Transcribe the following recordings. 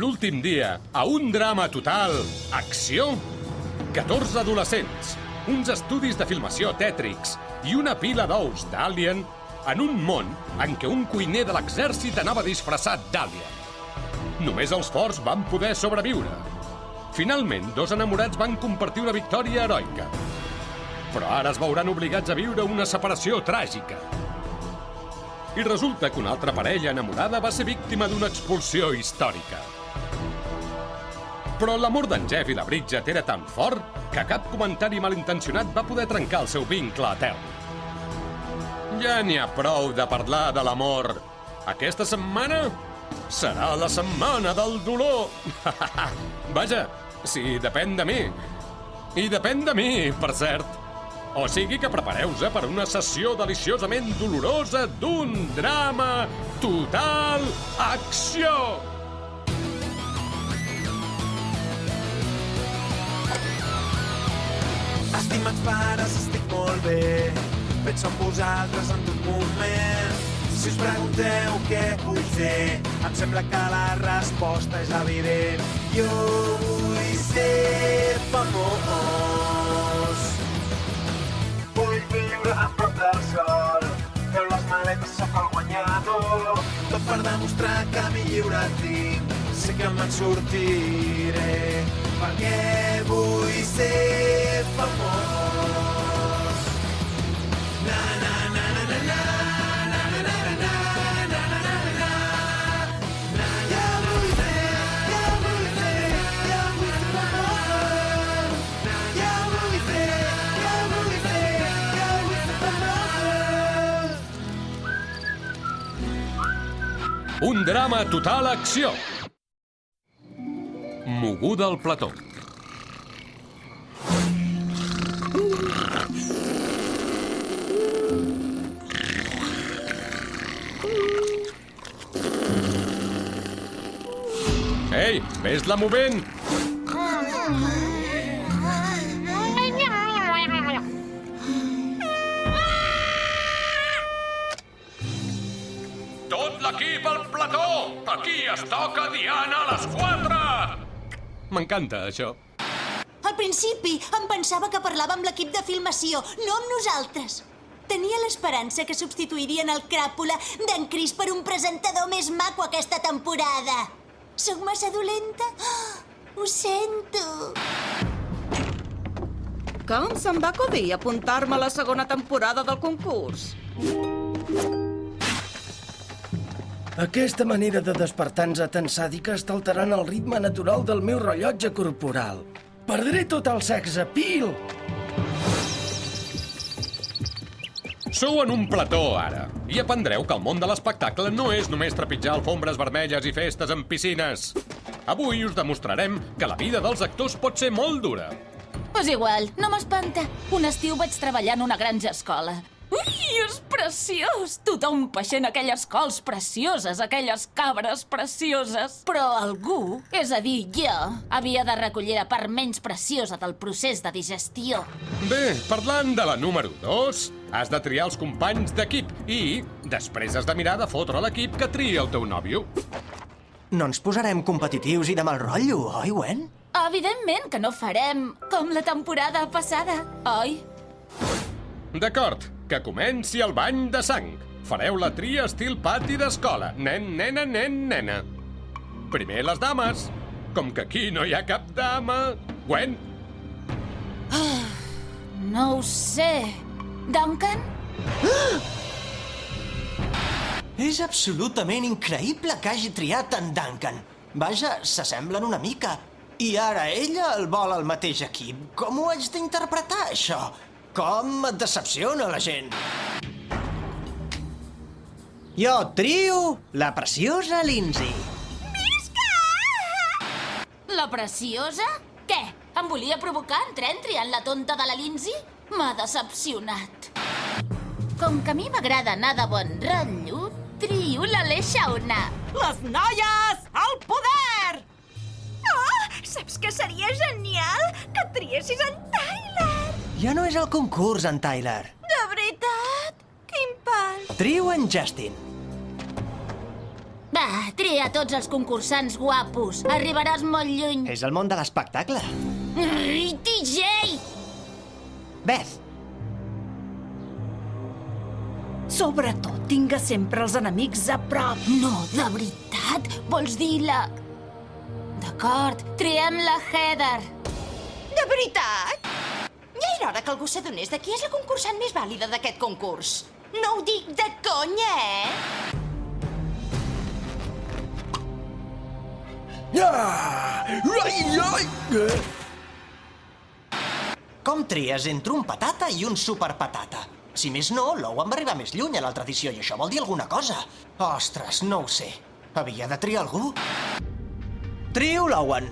l'últim dia, a un drama total, acció, 14 adolescents, uns estudis de filmació tètrics i una pila d'ous d'Alien en un món en què un cuiner de l'exèrcit anava disfressat d'Alien. Només els forts van poder sobreviure. Finalment, dos enamorats van compartir una victòria heroica. Però ara es veuran obligats a viure una separació tràgica. I resulta que una altra parella enamorada va ser víctima d'una expulsió històrica. Però l'amor d'en Jeff i la Bridget era tan fort que cap comentari malintencionat va poder trencar el seu vincle etern. Ja n'hi ha prou de parlar de l'amor. Aquesta setmana serà la setmana del dolor. Vaja, si depèn de mi. I depèn de mi, per cert. O sigui que prepareu-vos per una sessió deliciosament dolorosa d'un drama total acció! Estimats pares, estic molt bé. Penso en vosaltres en tot moment. Si us pregunteu què vull fer, em sembla que la resposta és evident. Jo vull ser famós. Vull viure a prop del sol. Feu les maletes, sóc el guanyador. Tot per demostrar que mi lliure tinc. Sé que me'n sortiré, perquè vull ser famós. Na, na, na, na, na, na. Un drama total acció. Moguda al plató. Ei, ves-la movent! Tot l'equip al plató! Aquí es toca Diana a les 4! M'encanta, això. Al principi em pensava que parlava amb l'equip de filmació, no amb nosaltres. Tenia l'esperança que substituirien el cràpula d'en Chris per un presentador més maco aquesta temporada. Soc massa dolenta? Oh, ho sento. Com se'm va acudir apuntar-me a la segona temporada del concurs? Aquesta manera de despertar-nos tan sàdica està alterant el ritme natural del meu rellotge corporal. Perdré tot el sex appeal! Sou en un plató, ara, i aprendreu que el món de l'espectacle no és només trepitjar alfombres vermelles i festes en piscines. Avui us demostrarem que la vida dels actors pot ser molt dura. És igual, no m'espanta. Un estiu vaig treballar en una granja escola. Ui, és preciós! Tothom peixent aquelles cols precioses, aquelles cabres precioses. Però algú, és a dir, jo, havia de recollir la part menys preciosa del procés de digestió. Bé, parlant de la número 2, has de triar els companys d'equip i després has de mirar de fotre l'equip que tria el teu nòvio. No ens posarem competitius i de mal rotllo, oi, Gwen? Evidentment que no farem com la temporada passada, oi? D'acord, que comenci el bany de sang. Fareu la tria estil pati d'escola. Nen, nena, nen, nena. Primer les dames. Com que aquí no hi ha cap dama... Gwen? No ho sé. Duncan? És absolutament increïble que hagi triat en Duncan. Vaja, s'assemblen una mica. I ara ella el vol al mateix equip. Com ho haig d'interpretar, això? Com et decepciona la gent? Jo trio la preciosa Lindsay. La preciosa? Què? Em volia provocar en triant la tonta de la Lindsay? M'ha decepcionat. Com que a mi m'agrada anar de bon rotllo, trio l'Aleixauna. Les noies, al poder! Oh, saps que seria genial que triessis en Tyler? Ja no és el concurs, en Tyler. De veritat? Quin pal. Trio en Justin. Va, Va, tria tots els concursants guapos. Arribaràs molt lluny. És el món de l'espectacle. Ai, TJ! Beth, Sobretot, tinga sempre els enemics a prop. No, de veritat? Vols dir la... D'acord, triem la Heather. De veritat? Ja era hora que algú s'adonés de qui és la concursant més vàlida d'aquest concurs. No ho dic de conya, com tries entre un patata i un superpatata? Si més no, l'Owen va arribar més lluny a l'altra edició i això vol dir alguna cosa. Ostres, no ho sé. Havia de triar algú? Trio l'Owen.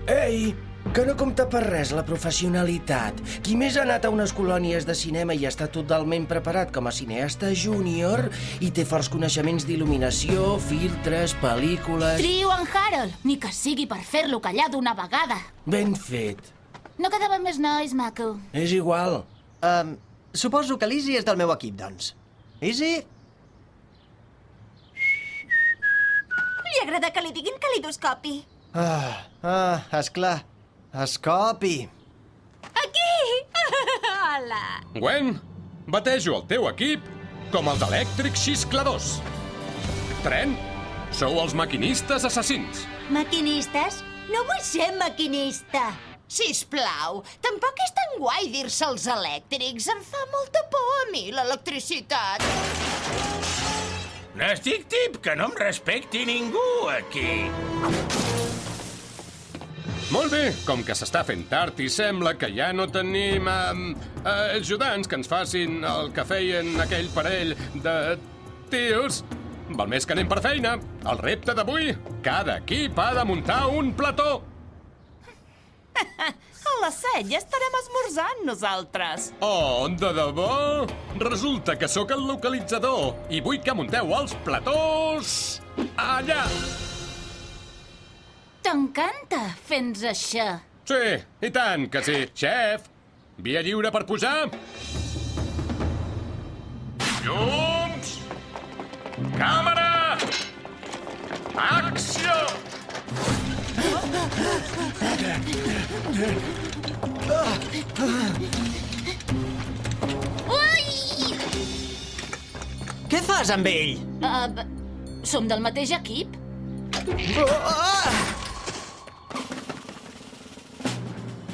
Ei, que no compta per res la professionalitat. Qui més ha anat a unes colònies de cinema i està totalment preparat com a cineasta júnior i té forts coneixements d'il·luminació, filtres, pel·lícules... Trio en Harold, ni que sigui per fer-lo callar d'una vegada. Ben fet. No quedaven més nois, maco. És igual. Suposo que l'Izzy és del meu equip, doncs. Izzy? Li agrada que li diguin calidoscopi. Esclar. Escopi. Aquí! Hola! Gwen, batejo el teu equip com els elèctrics xiscladors. Tren, sou els maquinistes assassins. Maquinistes? No vull ser maquinista. Sisplau, tampoc és tan guai dir-se els elèctrics. Em fa molta por a mi, l'electricitat. N'estic tip que no em respecti ningú aquí. Molt bé, com que s'està fent tard i sembla que ja no tenim ajudants que ens facin el que feien aquell parell de tios, val més que anem per feina. El repte d'avui, cada equip ha de muntar un plató. A les 7 ja estarem esmorzant nosaltres. Oh, de debò? Resulta que sóc el localitzador i vull que munteu els platós allà. T'encanta fent això. Sí, i tant que sí. Xef, via lliure per pujar? Llums! Càmera! Acció! Què fas amb ell? Som del mateix equip?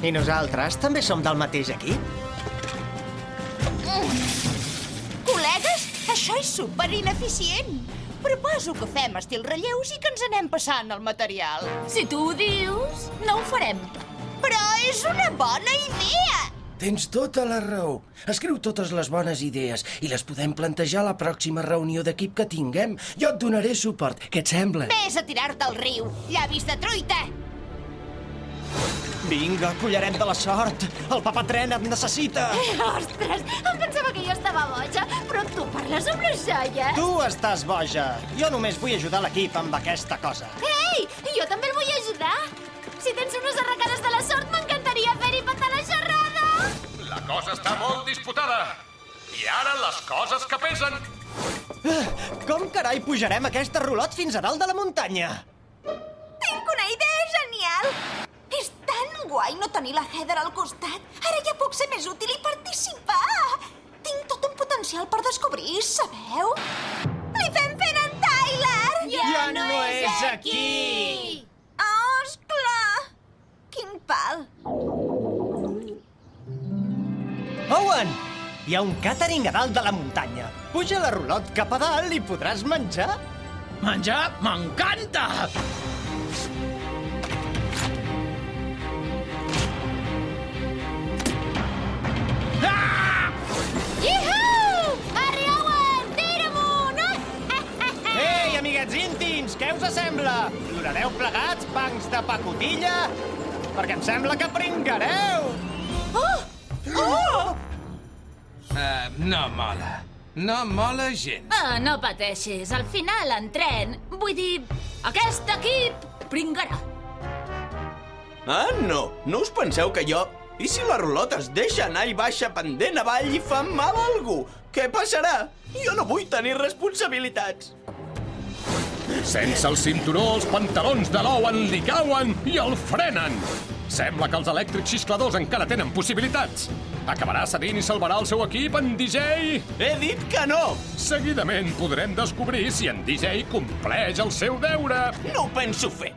I nosaltres també som del mateix equip? Col·legues, això és super ineficient. Proposo que fem estil relleus i que ens anem passant el material. Si tu ho dius, no ho farem. Però és una bona idea! Tens tota la raó. Escriu totes les bones idees i les podem plantejar a la pròxima reunió d'equip que tinguem. Jo et donaré suport. Què et sembla? Ves a tirar-te al riu, llavis de truita! Vinga, collaret de la sort. El papatren et necessita. Ostres, em pensava que jo estava boja, però tu parles amb les joies. Tu estàs boja. Jo només vull ajudar l'equip amb aquesta cosa. Ei, jo també el vull ajudar. Si tens unes arracades de la sort, m'encantaria fer-hi patar la xerrada. La cosa està molt disputada. I ara les coses que pesen. Com carai pujarem aquesta rulot fins a dalt de la muntanya? Tinc una idea genial. És tan guai no tenir la Heather al costat. Ara ja puc ser més útil i participar. Tinc tot un potencial per descobrir, sabeu? Li fem fer en Tyler! Ja no és aquí! Oh, esclar! Quin pal! Owen! Hi ha un càtering a dalt de la muntanya. Puja la rulot cap a dalt i podràs menjar. Menjar m'encanta! Ihu! Arri, Owen! Tira amunt! Ei, amiguets íntims, què us sembla? Plorareu plegats, bancs de pacotilla? Perquè em sembla que pringareu! No mola. No mola gens. No pateixis. Al final, en tren, vull dir, aquest equip pringarà. Ah, no. No us penseu que jo I si la rulota es deixa anar i baixa pendent avall i fa mal a algú? Què passarà? Jo no vull tenir responsabilitats. Sense el cinturó, els pantalons de l'ou en li cauen i el frenen. Sembla que els elèctrics xiscladors encara tenen possibilitats. Acabarà cedint i salvarà el seu equip, en DJ? He dit que no! Seguidament podrem descobrir si en DJ compleix el seu deure. No ho penso fer.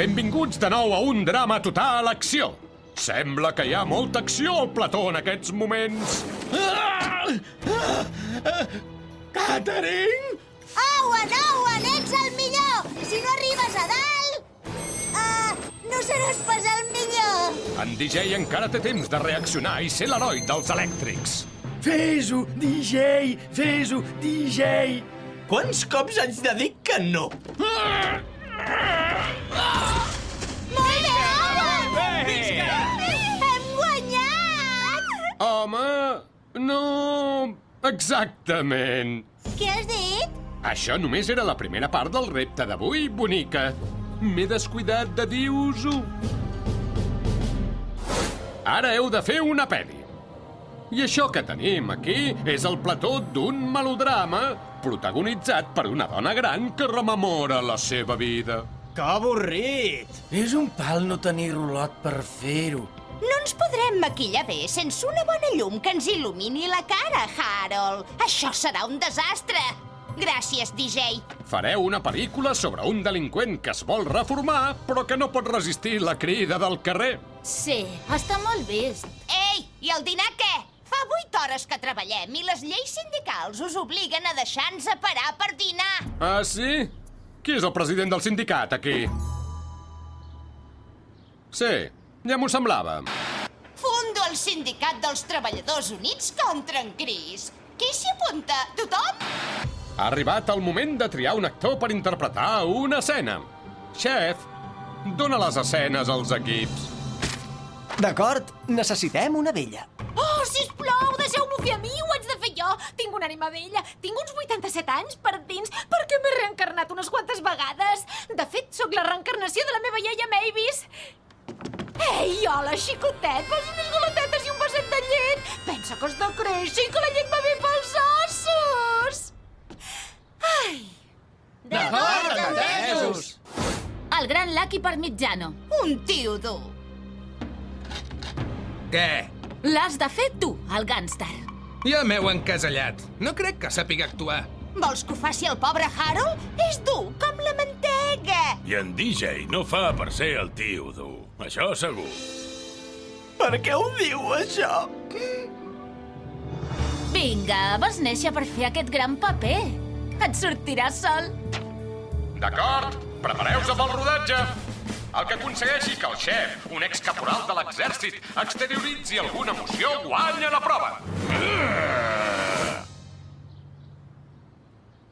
Benvinguts de nou a un drama total acció. Sembla que hi ha molta acció al plató en aquests moments. Catherine! Owen, ets el millor! Si no arribes a dalt... no seràs pas el millor! En DJ encara té temps de reaccionar i ser l'heroi dels elèctrics. Fes-ho, DJ! Fes-ho, DJ! Quants cops haig de dir que no? Molt bé, Owen! Hem guanyat! Home, no exactament. Què has dit? Això només era la primera part del repte d'avui, bonica. M'he descuidat de dir-vos-ho. Ara heu de fer una pel·li. I això que tenim aquí és el plató d'un melodrama protagonitzat per una dona gran que rememora la seva vida. Que avorrit! És un pal no tenir rulot per fer-ho. No ens podrem maquillar bé sense una bona llum que ens il·lumini la cara, Harold. Això serà un desastre. Gràcies, DJ. Fareu una pel·lícula sobre un delinqüent que es vol reformar, però que no pot resistir la crida del carrer. Sí, està molt vist. Ei, i el dinar què? Fa 8 hores que treballem i les lleis sindicals us obliguen a deixar-nos a parar per dinar. Ah, sí? Qui és el president del sindicat, aquí? Sí, ja m'ho semblava. Fundo el sindicat dels Treballadors Units contra en Chris. Qui s'hi apunta? Tothom? Ha arribat el moment de triar un actor per interpretar una escena. Chef, dona les escenes als equips. D'acord, necessitem una vella. Oh, sisplau, deixeu-m'ho fer a mi, ho haig de fer jo. Tinc una ànima vella, tinc uns 87 anys per dins, perquè m'he reencarnat unes quantes vegades. De fet, sóc la reencarnació de la meva iaia Mavis. Ei, hola, xicotet, vols unes galetetes i un vasset de llet? Pensa que has de créixer i que la llet va bé pels ossos. Ai. D'acord, entesos. El gran Lucky Parmigiano. Un tio dur. Què? L'has de fer tu, el gàngster. Ja m'heu encasellat. No crec que sàpiga actuar. Vols que ho faci el pobre Harold? És dur com la mantega. I en DJ no fa per ser el tio dur. Això segur. Per què ho diu, això? Vinga, vas néixer per fer aquest gran paper. Et sortiràs sol. D'acord, prepareu-vos amb el rodatge. El que aconsegueixi que el xef, un excaporal de l'exèrcit, exterioritzi alguna emoció, guanya la prova.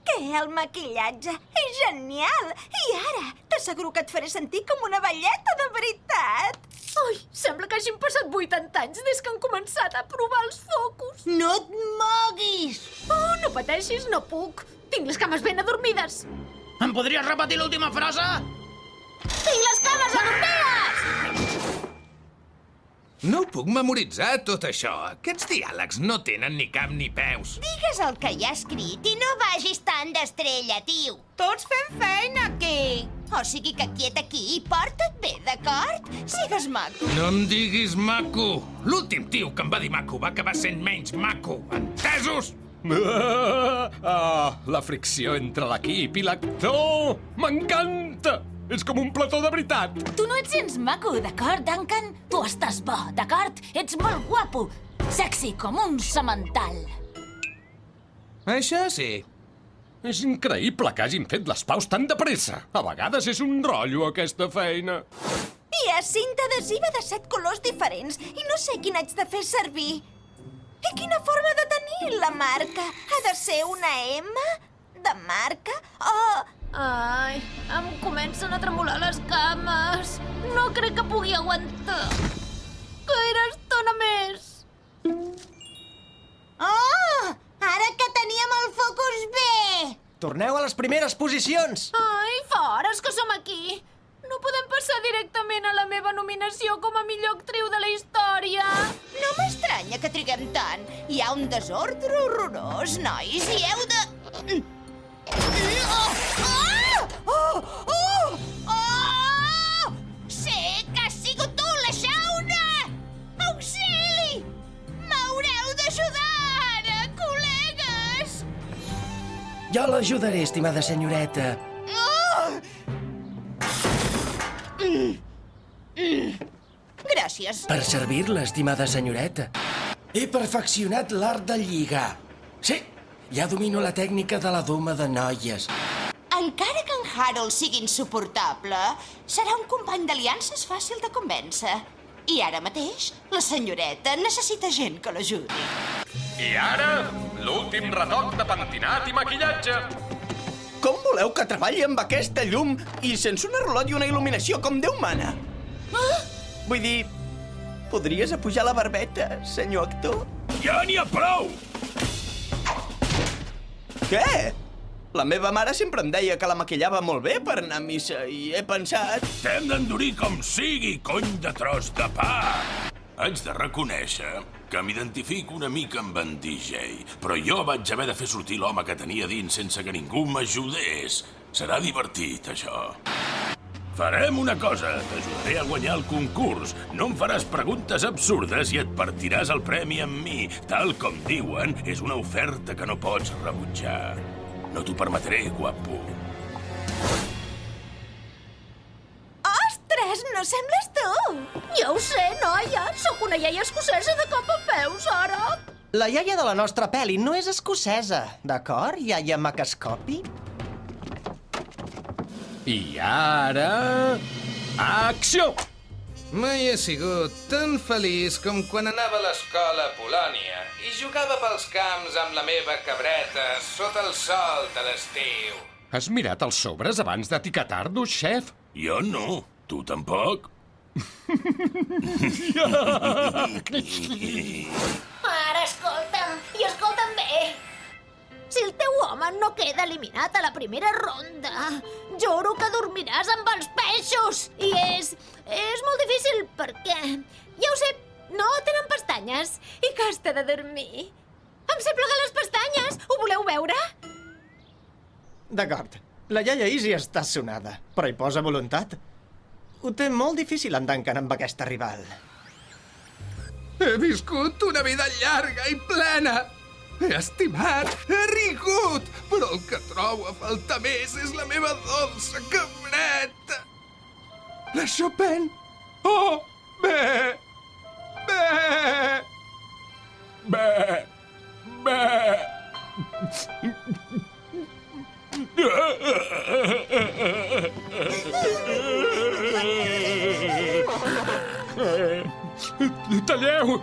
Què, el maquillatge? És genial! I ara, t'asseguro que et faré sentir com una velleta de veritat! Ui, sembla que hagin passat 80 anys des que han començat a provar els focus. No et moguis! Oh, no pateixis, no puc. Tinc les cames ben adormides. Em podries repetir l'última frase? Tinc les cames adormides! No ho puc memoritzar, tot això. Aquests diàlegs no tenen ni cap ni peus. Digues el que hi ha escrit i no vagis tan d'estrella, tio. Tots fem feina aquí! O sigui que quiet aquí i porta't bé, d'acord? Sigues maco. No em diguis maco. L'últim tio que em va dir maco va acabar sent menys maco. Entesos? La fricció entre l'equip i l'actor! M'encanta! És com un plató de veritat! Tu no ets gens maco, d'acord, Duncan? Tu estàs bo, d'acord? Ets molt guapo. Sexy com un semental. Això sí. És increïble que hagin fet les paus tan de pressa. A vegades és un rotllo, aquesta feina. Hi ha cinta adhesiva de 7 colors diferents i no sé quina haig de fer servir. I quina forma de tenir la marca? Ha de ser una M? De marca? O... Ai, em comencen a tremolar les cames. No crec que pugui aguantar. Gaire estona més. Oh! Ara que teníem el focus bé! Torneu a les primeres posicions. Ai, fora! ara és que som aquí. No podem passar directament a la meva nominació com a millor actriu de la història. No m'estranya que triguem tant. Hi ha un desordre horrorós, nois, i heu de... Sé que has sigut tu, la Shauna! Auxili! M'haureu d'ajudar ara, col·legues! Jo l'ajudaré, estimada senyoreta. Gràcies. Per servir-la, estimada senyoreta. He perfeccionat l'art de lligar. Sí, ja domino la tècnica de la doma de noies. Encara que en Harold sigui insuportable, serà un company d'aliances fàcil de convèncer. I ara mateix, la senyoreta necessita gent que l'ajudi. I ara, l'últim retoc de pentinat i maquillatge. Com voleu que treballi amb aquesta llum i sense un arrelot i una il·luminació com Déu mana? Vull dir, podries apujar la barbeta, senyor actor? Ja n'hi ha prou! Què? La meva mare sempre em deia que la maquillava molt bé per anar a missa i he pensat... T'hem d'endurir com sigui, cony de tros de pa! Haig de reconèixer que m'identifico una mica amb en DJ, però jo vaig haver de fer sortir l'home que tenia dins sense que ningú m'ajudés. Serà divertit, això. Farem una cosa, t'ajudaré a guanyar el concurs. No em faràs preguntes absurdes i et partiràs el premi amb mi. Tal com diuen, és una oferta que no pots rebutjar. No t'ho permetré, guapo. Ostres, no sembles tu! Ja ho sé, noia. Sóc una iaia escocesa de cop a peus, ara. La iaia de la nostra pel·li no és escocesa, d'acord, iaia Macascopi? I ara... Acció! Mai he sigut tan feliç com quan anava a l'escola a Polònia i jugava pels camps amb la meva cabreta sota el sol de l'estiu. Has mirat els sobres abans d'etiquetar-los, xef? Jo no. Tu tampoc? Ara, escolta'm, i escolta'm bé. Si el teu home no queda eliminat a la primera ronda, juro que dormiràs amb els peixos. I és molt difícil perquè, ja ho sé, no tenen pestanyes i costa de dormir. Em sé plegar les pestanyes, ho voleu veure? D'acord. La iaia Easy està sonada, però hi posa voluntat. Ho té molt difícil en Duncan amb aquesta rival. He viscut una vida llarga i plena. He estimat, he rigut, però el que trobo a faltar més és la meva dolça cabreta. La Chopin! Oh, bé! Bé! Bé! Bé! Talleu!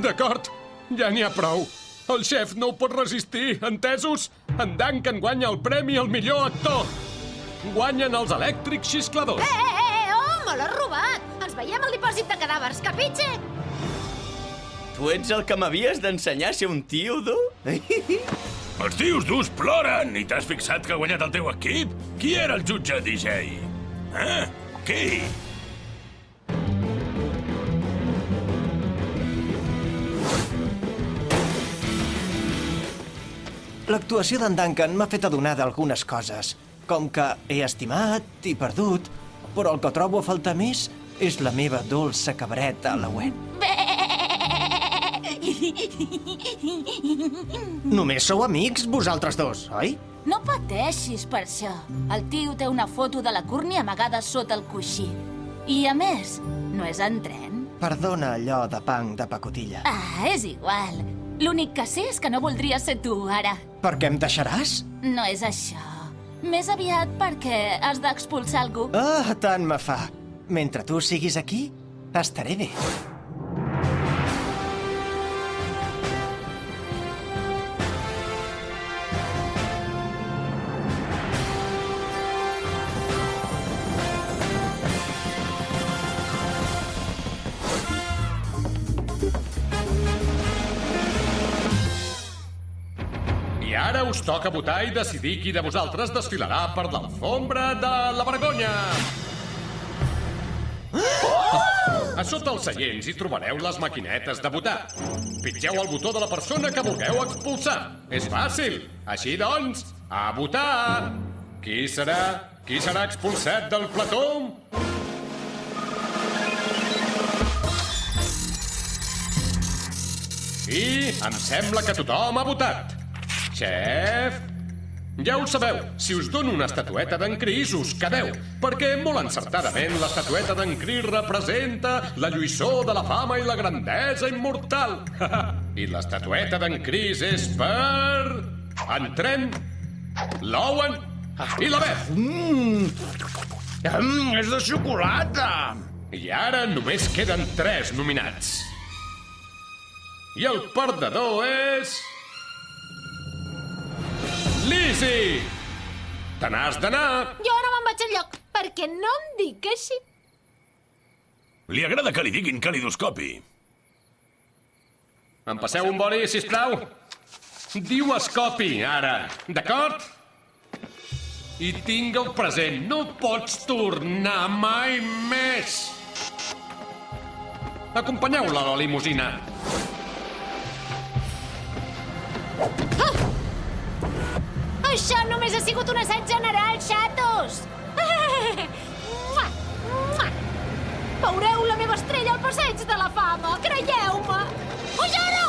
D'acord, ja n'hi ha prou. El xef no ho pot resistir, entesos? En Duncan guanya el premi al millor actor. Guanyen els elèctrics xiscladors. Oh, me l'has robat! Ens veiem al dipòsit de cadàvers, capitxe? Tu ets el que m'havies d'ensenyar a ser un tio dur? Els tios durs ploren i t'has fixat que ha guanyat el teu equip? Qui era el jutge DJ? Qui? L'actuació d'en Duncan m'ha fet adonar d'algunes coses, com que he estimat i perdut, però el que trobo a faltar més és la meva dolça cabreta a la web. Només sou amics, vosaltres dos, oi? No pateixis per això. El tio té una foto de la Courtney amagada sota el coixí. I, a més, no és en tren. Perdona allò de punk de pacotilla. És igual. L'únic que sé és que no voldria ser tu, ara. Per què em deixaràs? No és això. Més aviat perquè has d'expulsar algú. Tant me fa. Mentre tu siguis aquí, estaré bé. I I ara us toca votar i decidir qui de vosaltres desfilarà per l'alfombra de la vergonya. A sota els seients hi trobareu les maquinetes de votar. Pitgeu el botó de la persona que vulgueu expulsar. És fàcil. Així doncs, a votar! Qui serà? Qui serà expulsat del plató? I em sembla que tothom ha votat. Xef, ja ho sabeu, si us dono una estatueta d'en Chris us quedeu, perquè molt encertadament l'estatueta d'en Chris representa la lluïssor de la fama i la grandesa immortal. I l'estatueta d'en Chris és per... en Trent, l'Owen i la Beth. És de xocolata! I ara només queden 3 nominats. I el perdedor és... Lizzie! Te n'has d'anar! Jo no me'n vaig enlloc, perquè no em dic així. Li agrada que li diguin calidoscopi. Em passeu un boli, sisplau? Diu escopi, ara, d'acord? I tingueu present, no pots tornar mai més! Acompanyeu-la a la limusina. Això només ha sigut un assaig general, xatos! Veureu la meva estrella al passeig de la fama, creieu-me! Pujaro!